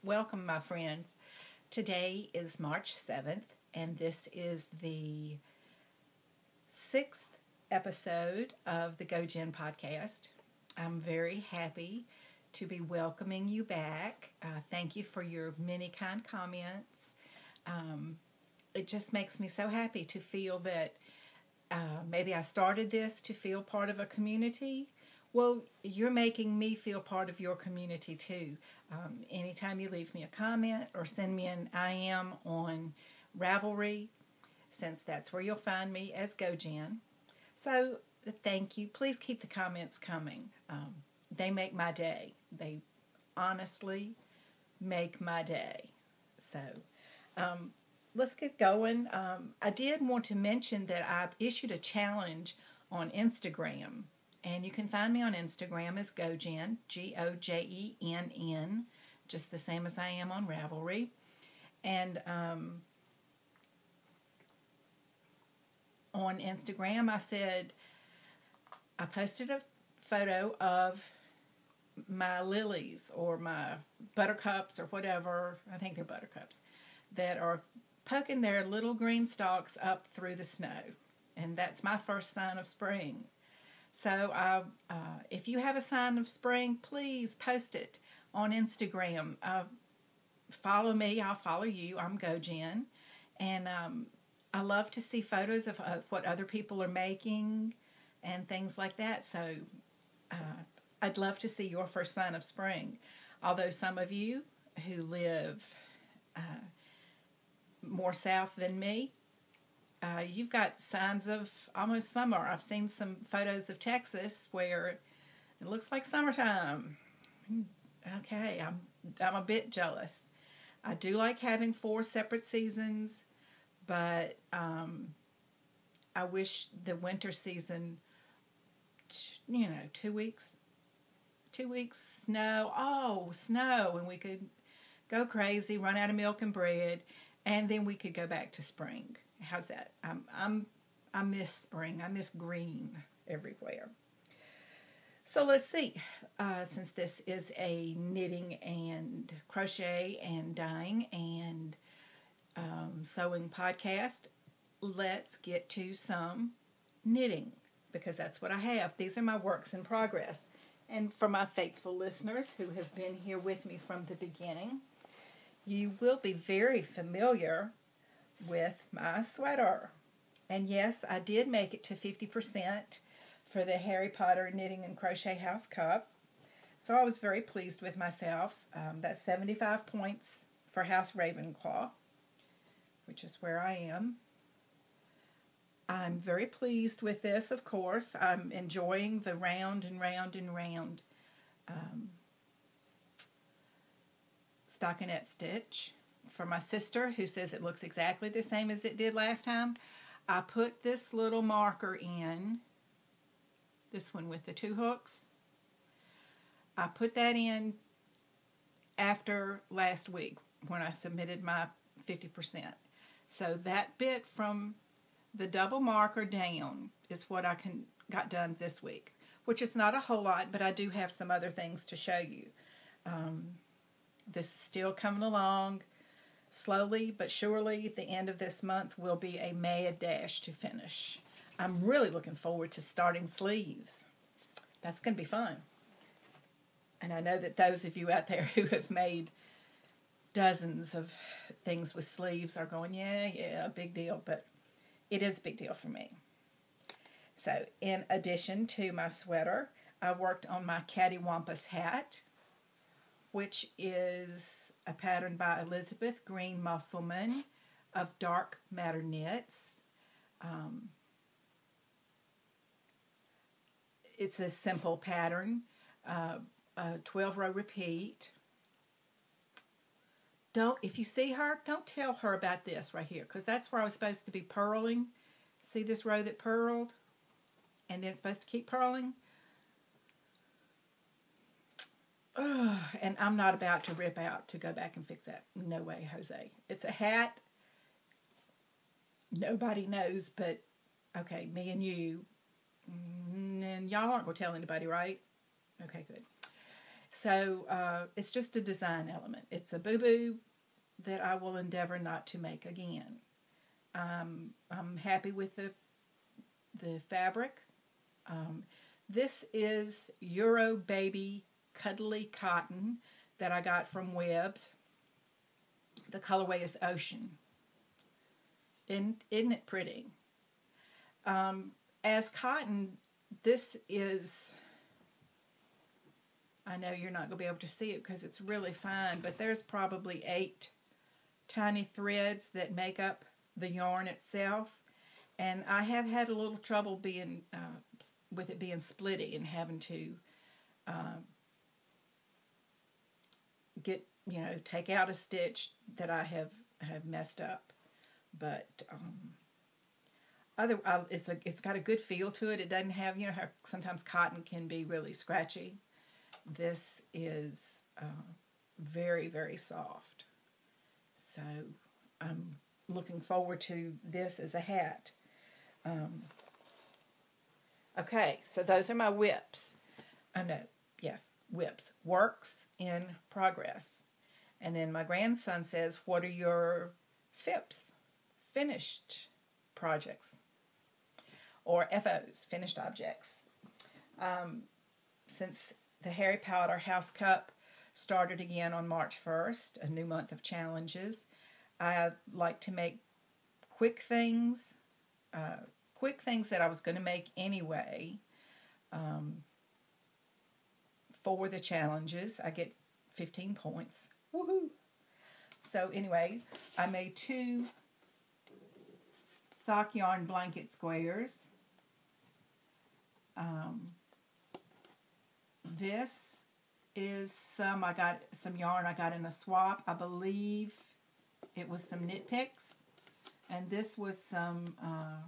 Welcome, my friends. Today is March 7th, and this is the 6th episode of the gojenn podcast. I'm very happy to be welcoming you back. Thank you for your many kind comments. It just makes me so happy to feel that maybe I started this to feel part of a community. Well, you're making me feel part of your community too. Anytime you leave me a comment or send me an IM on Ravelry, since that's where you'll find me as gojenn. So thank you. Please keep the comments coming. They make my day. They honestly make my day. So let's get going. I did want to mention that I issued a challenge on Instagram. And you can find me on Instagram as gojenn, Gojenn, just the same as I am on Ravelry. And on Instagram, I posted a photo of my lilies or my buttercups or whatever, I think they're buttercups, that are poking their little green stalks up through the snow. And that's my first sign of spring. So if you have a sign of spring, please post it on Instagram. Follow me. I'll follow you. I'm gojenn. And I love to see photos of what other people are making and things like that. So I'd love to see your first sign of spring. Although some of you who live more south than me, you've got signs of almost summer. I've seen some photos of Texas where it looks like summertime. Okay, I'm a bit jealous. I do like having 4 separate seasons, but I wish the winter season, 2 weeks. 2 weeks snow. Oh, snow, and we could go crazy, run out of milk and bread, and then we could go back to spring. How's that? I miss spring. I miss green everywhere. So let's see. Since this is a knitting and crochet and dyeing and sewing podcast, let's get to some knitting because that's what I have. These are my works in progress. And for my faithful listeners who have been here with me from the beginning, you will be very familiar with my sweater. And yes, I did make it to 50% for the Harry Potter Knitting and Crochet House Cup. So I was very pleased with myself. That's 75 points for House Ravenclaw, which is where I am. I'm very pleased with this, of course. I'm enjoying the round and round and round stockinette stitch. For my sister, who says it looks exactly the same as it did last time, I put this little marker in, this one with the 2 hooks. I put that in after last week when I submitted my 50%. So that bit from the double marker down is what I got done this week, which is not a whole lot, but I do have some other things to show you. This is still coming along. Slowly but surely, the end of this month will be a mad dash to finish. I'm really looking forward to starting sleeves. That's going to be fun. And I know that those of you out there who have made dozens of things with sleeves are going, yeah, big deal. But it is a big deal for me. So in addition to my sweater, I worked on my cattywampus hat, which is a pattern by Elizabeth Green Musselman of Dark Matter Knits. It's a simple pattern, a 12-row repeat. If you see her, don't tell her about this right here, because that's where I was supposed to be purling. See this row that purled? And then it's supposed to keep purling? And I'm not about to rip out to go back and fix that. No way, Jose. It's a hat. Nobody knows but, okay, me and you. And y'all aren't going to tell anybody, right? Okay, good. So it's just a design element. It's a boo-boo that I will endeavor not to make again. I'm happy with the fabric. This is Euro Baby Cuddly Cotton that I got from Webb's. The colorway is Ocean. Isn't it pretty? As cotton, this is, I know you're not going to be able to see it because it's really fine, but there's probably 8 tiny threads that make up the yarn itself. And I have had a little trouble being with it being splitty and having to take out a stitch that I have messed up. But it's got a good feel to it. It doesn't have, how sometimes cotton can be really scratchy. This is very, very soft. So I'm looking forward to this as a hat. Okay, so those are my whips. Whips. Works in progress. And then my grandson says, what are your FIPs? Finished projects. Or FOs, finished objects. Since the Harry Potter House Cup started again on March 1st, a new month of challenges, I like to make quick things that I was going to make anyway for the challenges. I get 15 points. Woohoo! So anyway, I made 2 sock yarn blanket squares. This is I got some yarn I got in a swap. I believe it was some knit picks. And this was some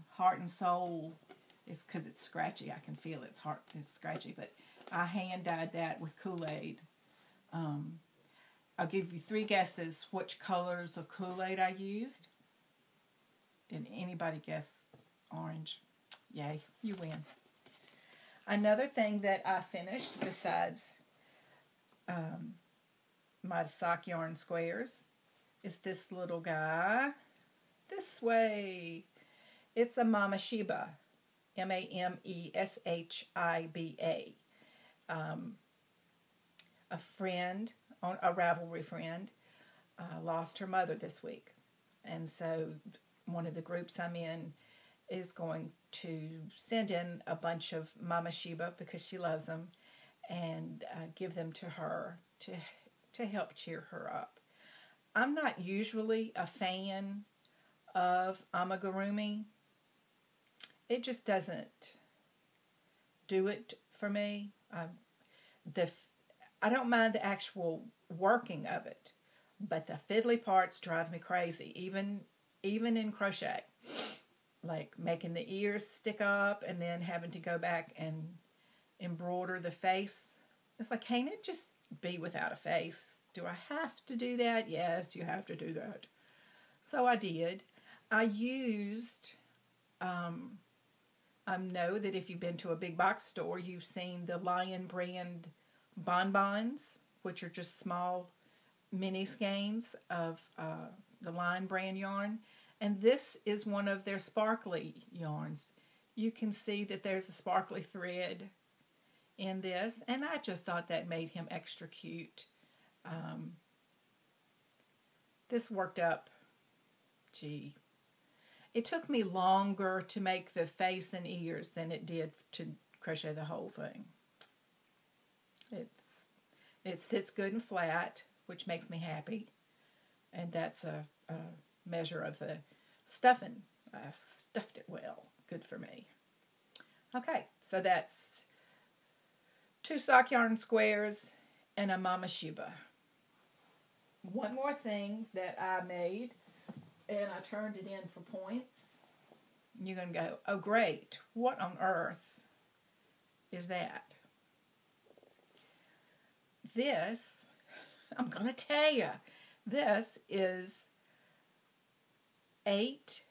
Heart and Soul. It's because it's scratchy. I can feel it's scratchy. But I hand dyed that with Kool-Aid. I'll give you 3 guesses which colors of Kool-Aid I used. Did anybody guess orange? Yay, you win. Another thing that I finished besides my sock yarn squares is this little guy. This way. It's a mameshiba. M-A-M-E-S-H-I-B-A. A friend, a Ravelry friend, lost her mother this week. And so one of the groups I'm in is going to send in a bunch of mameshiba because she loves them and give them to her to help cheer her up. I'm not usually a fan of amigurumi. It just doesn't do it for me. I don't mind the actual working of it, but the fiddly parts drive me crazy, even in crochet. Like making the ears stick up and then having to go back and embroider the face. It's like, can't it just be without a face? Do I have to do that? Yes, you have to do that. So I did. I used, I know that if you've been to a big box store, you've seen the Lion brand bonbons, which are just small mini skeins of the Lion brand yarn. And this is one of their sparkly yarns. You can see that there's a sparkly thread in this, and I just thought that made him extra cute. This worked up, it took me longer to make the face and ears than it did to crochet the whole thing. It sits good and flat, which makes me happy, and that's a measure of the stuffing. I stuffed it well. Good for me. Okay, so that's 2 sock yarn squares and a mameshiba. One more thing that I made, and I turned it in for points. You're going to go, oh great, what on earth is that? This, I'm going to tell you, this is 8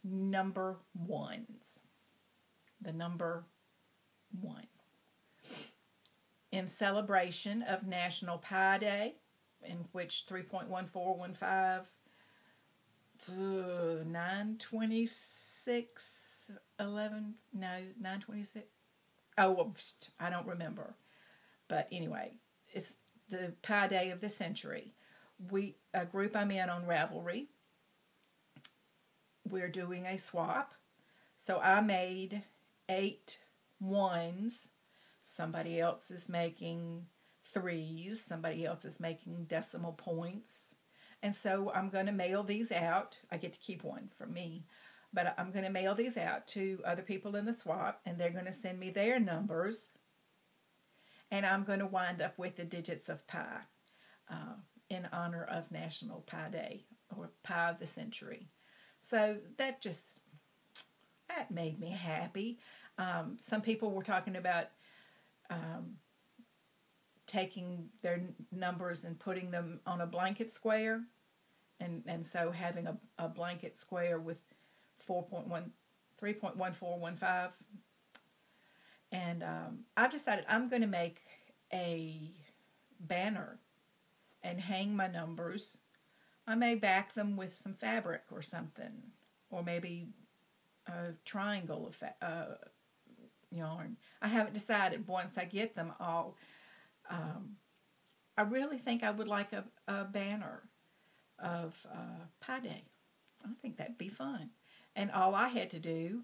number 1s. The number 1. in celebration of National Pi Day, in which 3.1415 to 92611, no, 926. Oh, I don't remember. But anyway, it's the Pi Day of the century. A group I'm in on Ravelry, we're doing a swap. So I made 8 ones. Somebody else is making 3s. Somebody else is making decimal points. And so I'm going to mail these out. I get to keep one for me. But I'm going to mail these out to other people in the swap, and they're going to send me their numbers. And I'm going to wind up with the digits of pi in honor of National Pi Day, or Pi of the Century. So that made me happy. Some people were talking about taking their numbers and putting them on a blanket square, and so having a blanket square with 3.1415. And I've decided I'm going to make a banner and hang my numbers. I may back them with some fabric or something, or maybe a triangle of yarn. I haven't decided. Once I get them all, I really think I would like a banner of Pi Day. I think that'd be fun. And all I had to do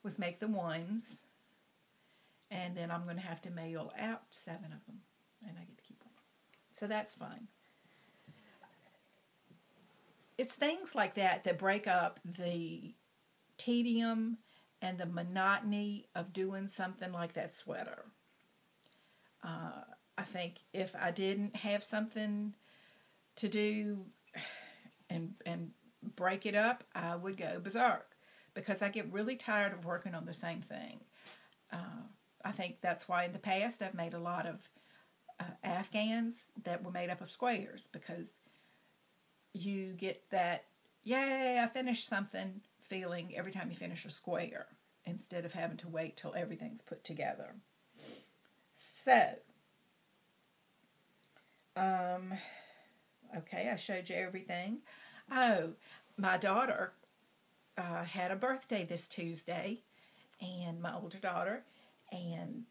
was make the ones, and then I'm going to have to mail out 7 of them, and I get to keep them. So that's fun. It's things like that break up the tedium and the monotony of doing something like that sweater. I think if I didn't have something to do and break it up, I would go berserk, because I get really tired of working on the same thing. I think that's why in the past I've made a lot of Afghans that were made up of squares, because you get that, yay, I finished something feeling every time you finish a square, instead of having to wait till everything's put together. So, okay, I showed you everything. Oh, my daughter had a birthday this Tuesday, and my older daughter, and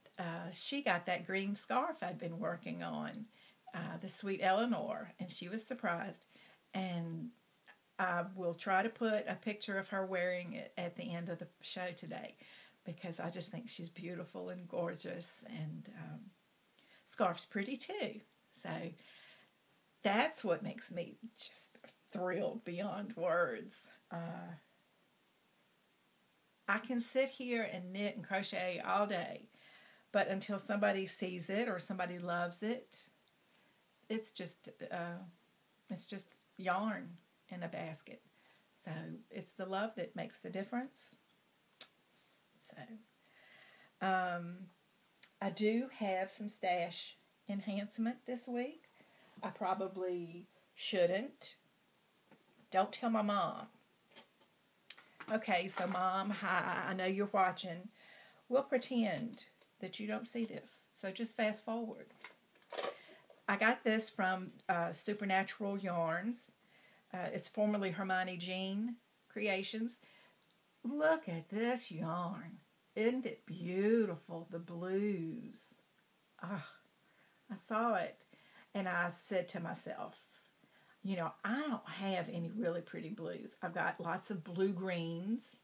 she got that green scarf I'd been working on, the Sweet Eleanor, and she was surprised. And I will try to put a picture of her wearing it at the end of the show today, because I just think she's beautiful and gorgeous, and scarf's pretty too. So that's what makes me just thrilled beyond words. I can sit here and knit and crochet all day, but until somebody sees it or somebody loves it, it's just yarn in a basket. So it's the love that makes the difference. So I do have some stash enhancement this week. I probably shouldn't. Don't tell my mom. Okay, so Mom, hi, I know you're watching. We'll pretend that you don't see this. So just fast forward. I got this from Supernatural Yarns. It's formerly Hermione Jean Creations. Look at this yarn. Isn't it beautiful? The blues. Ah, I saw it, and I said to myself, you know, I don't have any really pretty blues. I've got lots of blue greens,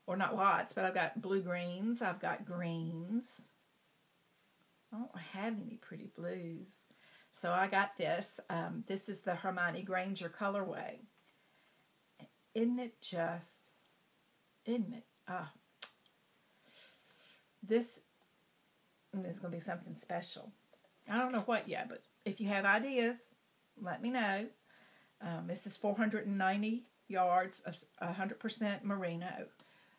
or not lots, but I've got blue greens. I've got greens. I don't have any pretty blues. So I got this. This is the Hermione Granger colorway. Isn't it just, isn't it? This is going to be something special. I don't know what yet, but if you have ideas, let me know. This is 490 yards of 100% merino.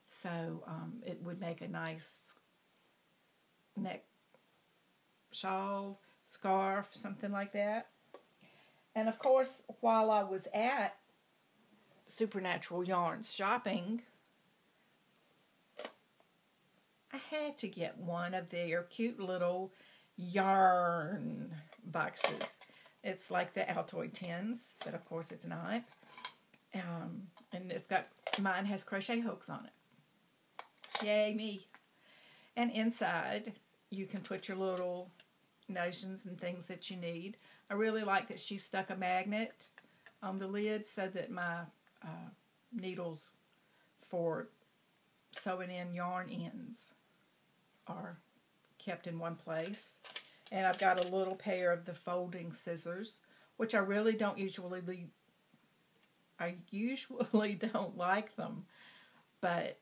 So it would make a nice neck shawl, scarf, something like that. And of course, while I was at Supernatural Yarns shopping, I had to get one of their cute little yarn boxes. It's like the Altoid tins, but of course it's not. And it's got, mine has crochet hooks on it. Yay me. And inside you can put your little notions and things that you need. I really like that she stuck a magnet on the lid so that my needles for sewing in yarn ends are kept in one place. And I've got a little pair of the folding scissors, which I really don't usually don't like them, but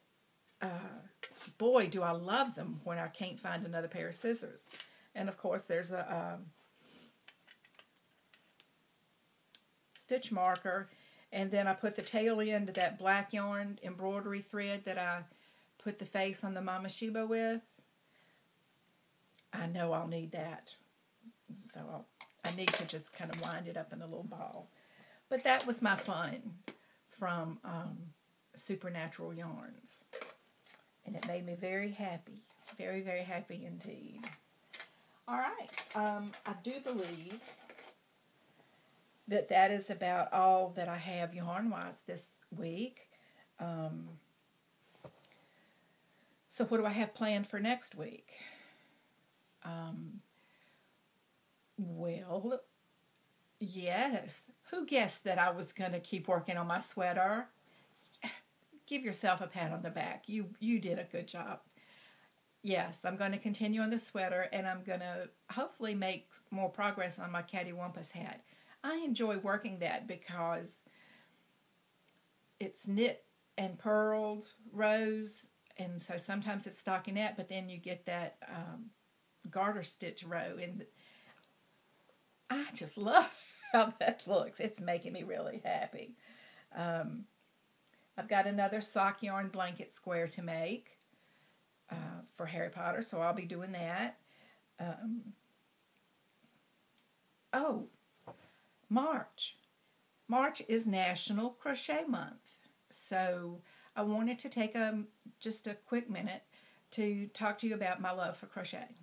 boy, do I love them when I can't find another pair of scissors. And of course there's a stitch marker, and then I put the tail end of that black yarn embroidery thread that I put the face on the mameshiba with. I know I'll need that, so I need to just kind of wind it up in a little ball. But that was my fun from Supernatural Yarns, and it made me very happy, very, very happy indeed. All right, I do believe that is about all that I have yarn-wise this week. So what do I have planned for next week? Well, yes. Who guessed that I was going to keep working on my sweater? Give yourself a pat on the back. You did a good job. Yes, I'm going to continue on the sweater, and I'm going to hopefully make more progress on my cattywampus hat. I enjoy working that because it's knit and purled rows, and so sometimes it's stockinette, but then you get that garter stitch row, and I just love how that looks. It's making me really happy. I've got another sock yarn blanket square to make for Harry Potter, so I'll be doing that. Oh, March. March is National Crochet Month, so I wanted to take just a quick minute to talk to you about my love for crochet.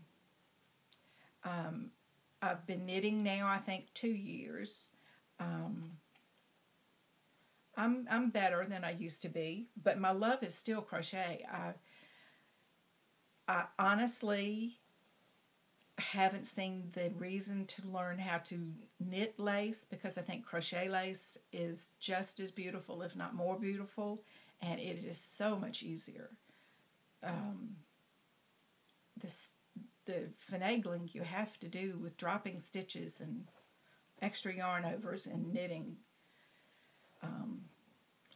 I've been knitting now, I think, 2 years. I'm better than I used to be, but my love is still crochet. I honestly haven't seen the reason to learn how to knit lace, because I think crochet lace is just as beautiful, if not more beautiful, and it is so much easier. The finagling you have to do with dropping stitches and extra yarn overs and knitting.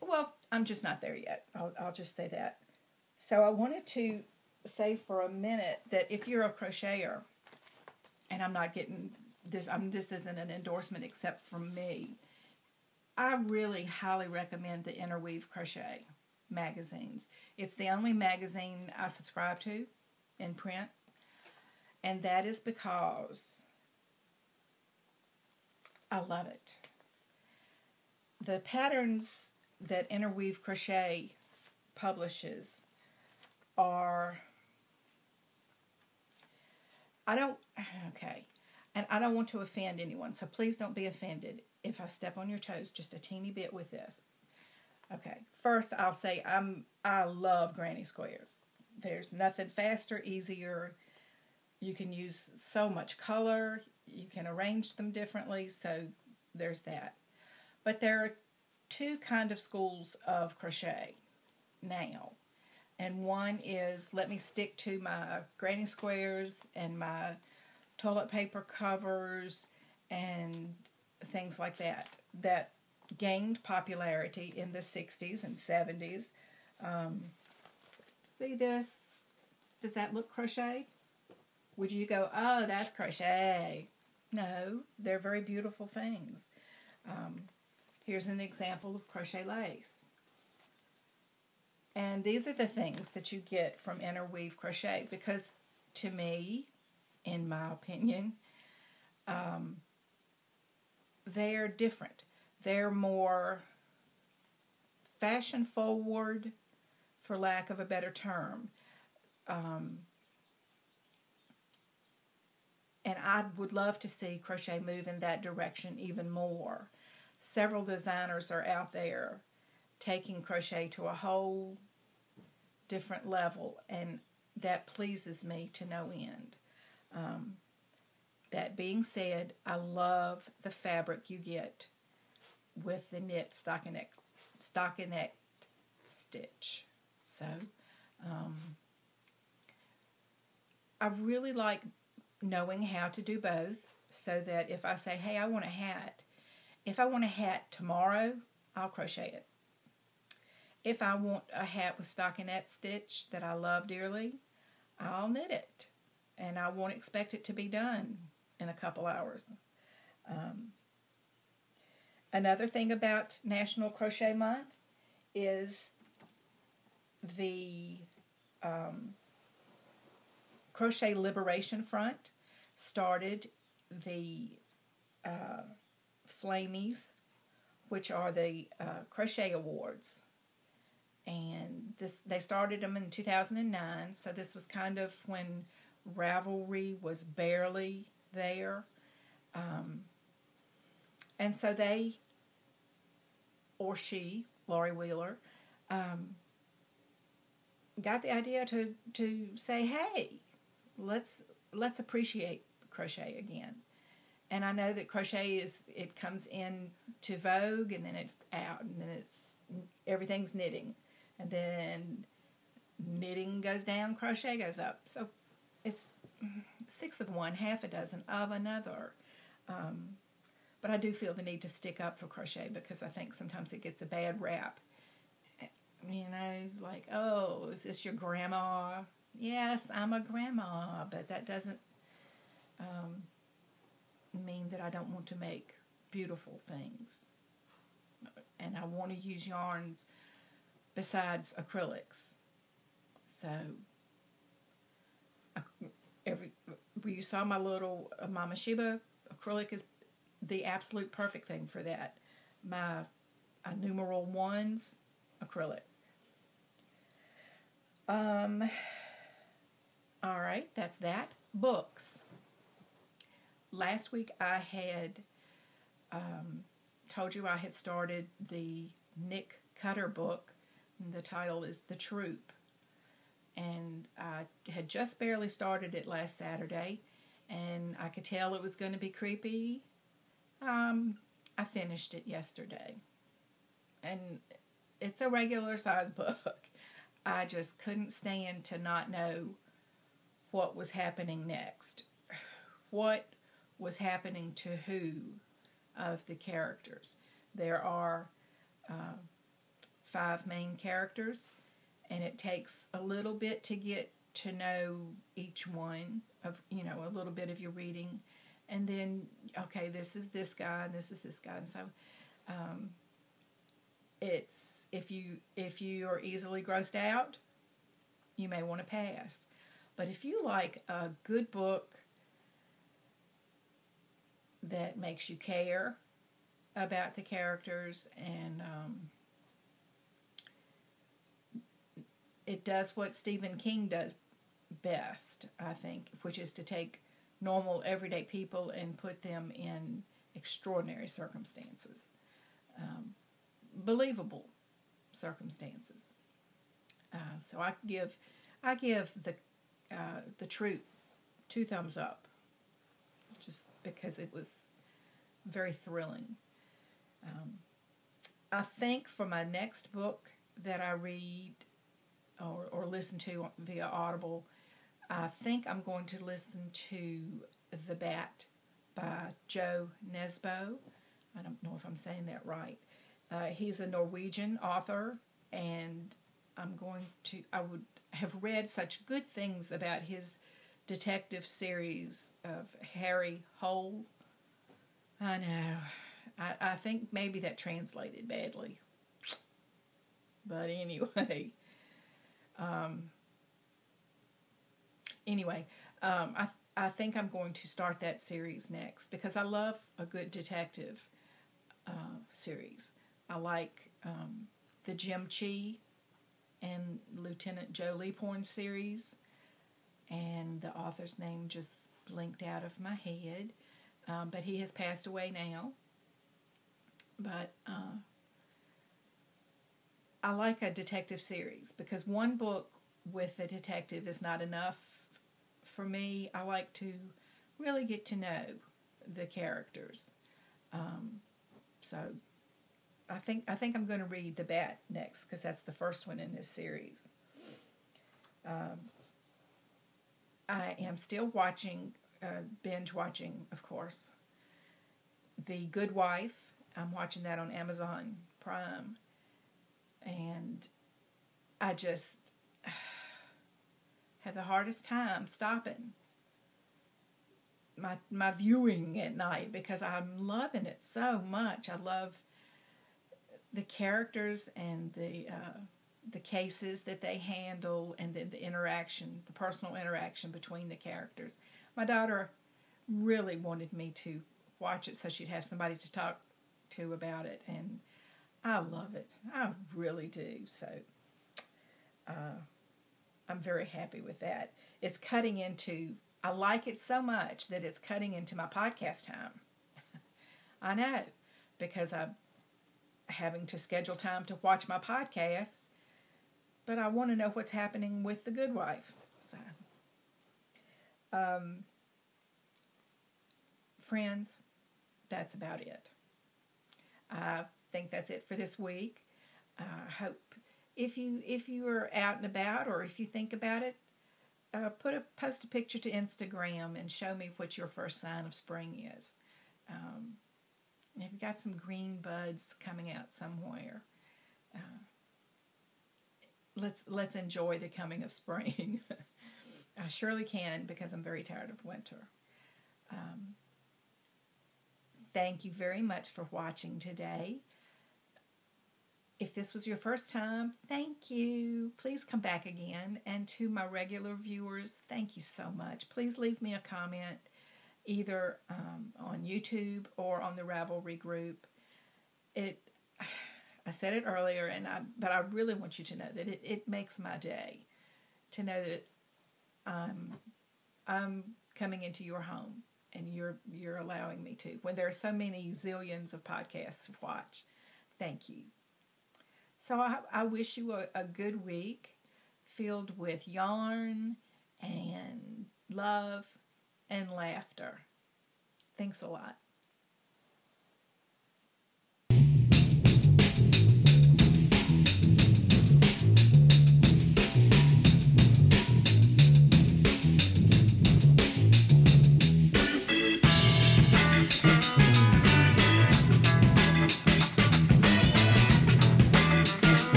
Well, I'm just not there yet. I'll just say that. So I wanted to say for a minute that if you're a crocheter, and I'm not getting this, this isn't an endorsement except from me, I really highly recommend the Interweave Crochet magazines. It's the only magazine I subscribe to in print, and that is because I love it. The patterns that Interweave Crochet publishes are, and I don't want to offend anyone, so please don't be offended if I step on your toes just a teeny bit with this. Okay, first I'll say I love granny squares. There's nothing faster, easier. You can use so much color. You can arrange them differently, so there's that. But there are two kind of schools of crochet now. And one is, let me stick to my granny squares and my toilet paper covers and things like that, that gained popularity in the 60s and 70s. See this? Does that look crocheted? Would you go, oh, that's crochet? No, they're very beautiful things. Here's an example of crochet lace. And these are the things that you get from Interweave Crochet, because to me, in my opinion, they're different. They're more fashion forward, for lack of a better term. And I would love to see crochet move in that direction even more. Several designers are out there taking crochet to a whole different level, and that pleases me to no end. That being said, I love the fabric you get with the knit stockinette stitch. So I really like knowing how to do both, so that if I say, hey, I want a hat, if I want a hat tomorrow, I'll crochet it. If I want a hat with stockinette stitch that I love dearly, I'll knit it. And I won't expect it to be done in a couple hours. Another thing about National Crochet Month is the Crochet Liberation Front started the Flamies, which are the crochet awards. And they started them in 2009, so this was kind of when Ravelry was barely there. And so they, or she, Laurie Wheeler, got the idea to say, hey, let's appreciate crochet again. And I know that crochet it comes into vogue, and then it's out, and then everything's knitting. And then knitting goes down, crochet goes up. So it's 6 of one, half a dozen of another. But I do feel the need to stick up for crochet, because I think sometimes it gets a bad rap. You know, like, oh, is this your grandma? Yes, I'm a grandma, but that doesn't mean that I don't want to make beautiful things. And I want to use yarns besides acrylics. So you saw my little mameshiba acrylic is the absolute perfect thing for that. My numeral 1s acrylic. All right, that's that. Books. Last week I had told you I had started the Nick Cutter book. The title is The Troop. And I had just barely started it last Saturday, and I could tell it was going to be creepy. I finished it yesterday. And it's a regular size book. I just couldn't stand to not know what was happening next. What was happening to who of the characters. There are 5 main characters, and it takes a little bit to get to know each one of, a little bit of your reading. And then, okay, this is this guy, and this is this guy. And so it's, if you are easily grossed out, you may want to pass. But if you like a good book that makes you care about the characters, and it does what Stephen King does best, I think, which is to take normal, everyday people and put them in extraordinary circumstances, believable circumstances. So I give the Troop 2 thumbs up, just because it was very thrilling. I think for my next book that I read or listen to via Audible, I think I'm going to listen to The Bat by Joe Nesbo. I don't know if I'm saying that right. He's a Norwegian author, and I would have read such good things about his detective series of Harry Hole. I know. I think maybe that translated badly. But anyway. I think I'm going to start that series next, because I love a good detective series. I like the Jim Chi and Lieutenant Joe Leaphorn series, and the author's name just blinked out of my head. But he has passed away now. But I like a detective series because one book with a detective is not enough for me. I like to really get to know the characters. So I think I'm going to read The Bat next because that's the first one in this series. I am still watching, binge watching, of course, The Good Wife. I'm watching that on Amazon Prime. And I just have the hardest time stopping my viewing at night because I'm loving it so much. I love the characters and the cases that they handle, and then the interaction, the personal interaction between the characters. My daughter really wanted me to watch it so she'd have somebody to talk to about it, and I love it. I really do. So I'm very happy with that. It's cutting into, I like it so much that it's cutting into my podcast time. I know, because I'm having to schedule time to watch my podcasts, but I want to know what's happening with The Good Wife. So, friends, that's about it. I think that's it for this week. I hope if you are out and about, or if you think about it, post a picture to Instagram and show me what your first sign of spring is. If you've got some green buds coming out somewhere, let's enjoy the coming of spring. I surely can, because I'm very tired of winter. Thank you very much for watching today. If this was your first time, thank you. Please come back again. And to my regular viewers, thank you so much. Please leave me a comment either on YouTube or on the Ravelry group. I said it earlier, but I really want you to know that it makes my day to know that I'm coming into your home and you're allowing me to. When there are so many zillions of podcasts to watch, thank you. So I wish you a good week filled with yarn and love and laughter. Thanks a lot.